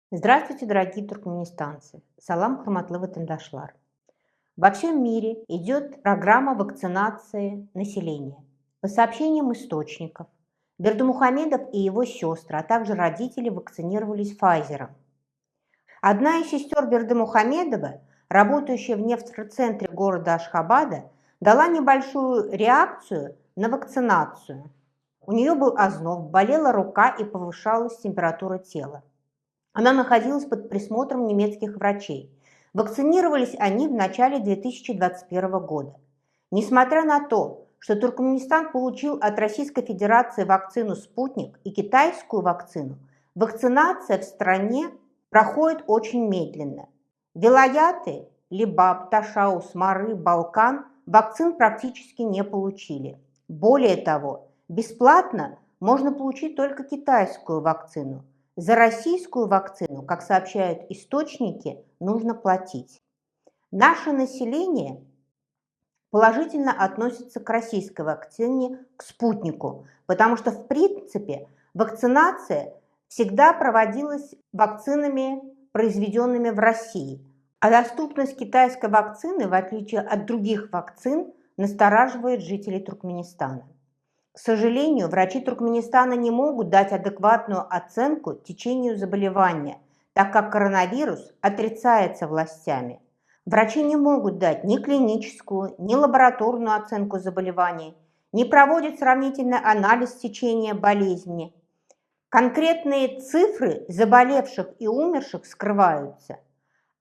Здравствуйте, дорогие туркменистанцы! Салам Хурматлы ватандашлар. Во всем мире идет программа вакцинации населения. По сообщениям источников, Бердымухамедов и его сестры, а также родители вакцинировались Pfizer'ом. Одна из сестер Бердымухамедова, работающая в нефтецентре города Ашхабада, дала небольшую реакцию на вакцинацию. У нее был озноб, болела рука и повышалась температура тела. Она находилась под присмотром немецких врачей. Вакцинировались они в начале 2021 года. Несмотря на то, что Туркменистан получил от Российской Федерации вакцину «Спутник» и китайскую вакцину, вакцинация в стране проходит очень медленно. Вилаяты – Либаб, Ташаус, Мары, Балкан – вакцин практически не получили. Более того, бесплатно можно получить только китайскую вакцину. За российскую вакцину, как сообщают источники, нужно платить. Наше население положительно относится к российской вакцине, к «Спутнику», потому что, в принципе, вакцинация всегда проводилась вакцинами, произведенными в России. А доступность китайской вакцины, в отличие от других вакцин, настораживает жителей Туркменистана. К сожалению, врачи Туркменистана не могут дать адекватную оценку течению заболевания, так как коронавирус отрицается властями. Врачи не могут дать ни клиническую, ни лабораторную оценку заболевания, не проводят сравнительный анализ течения болезни. Конкретные цифры заболевших и умерших скрываются.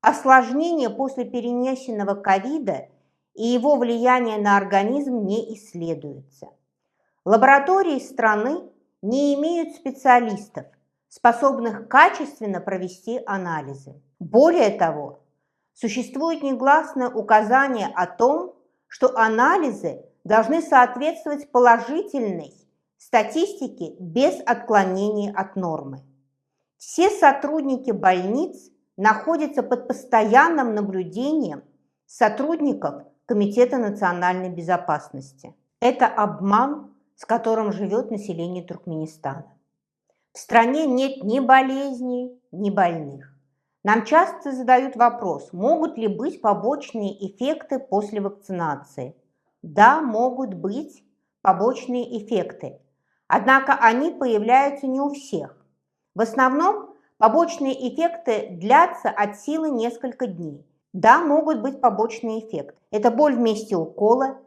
Осложнения после перенесенного ковида и его влияние на организм не исследуются. Лаборатории страны не имеют специалистов, способных качественно провести анализы. Более того, существует негласное указание о том, что анализы должны соответствовать положительной статистике без отклонений от нормы. Все сотрудники больниц находятся под постоянным наблюдением сотрудников Комитета национальной безопасности. Это обман, с которым живет население Туркменистана. В стране нет ни болезней, ни больных. Нам часто задают вопрос, могут ли быть побочные эффекты после вакцинации. Да, могут быть побочные эффекты, однако они появляются не у всех. В основном побочные эффекты длятся от силы несколько дней. Да, могут быть побочные эффекты. Это боль в месте укола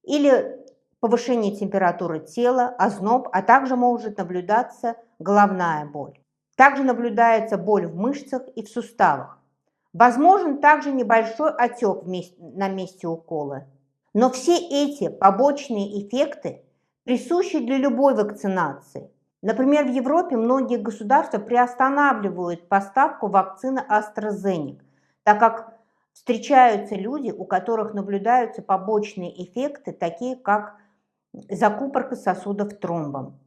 или повышение температуры тела, озноб, а также может наблюдаться головная боль. Также наблюдается боль в мышцах и в суставах. Возможен также небольшой отек на месте укола. Но все эти побочные эффекты присущи для любой вакцинации. Например, в Европе многие государства приостанавливают поставку вакцины AstraZeneca, так как встречаются люди, у которых наблюдаются побочные эффекты, такие как закупорка сосудов тромбом.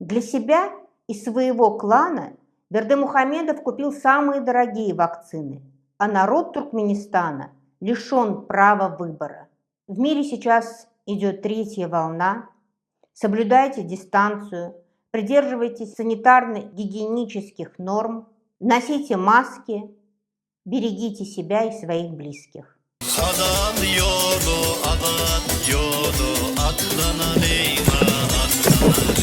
Для себя и своего клана Бердымухамедов купил самые дорогие вакцины, а народ Туркменистана лишен права выбора. В мире сейчас идет третья волна. Соблюдайте дистанцию, придерживайтесь санитарно-гигиенических норм, носите маски, берегите себя и своих близких. Aklına neyman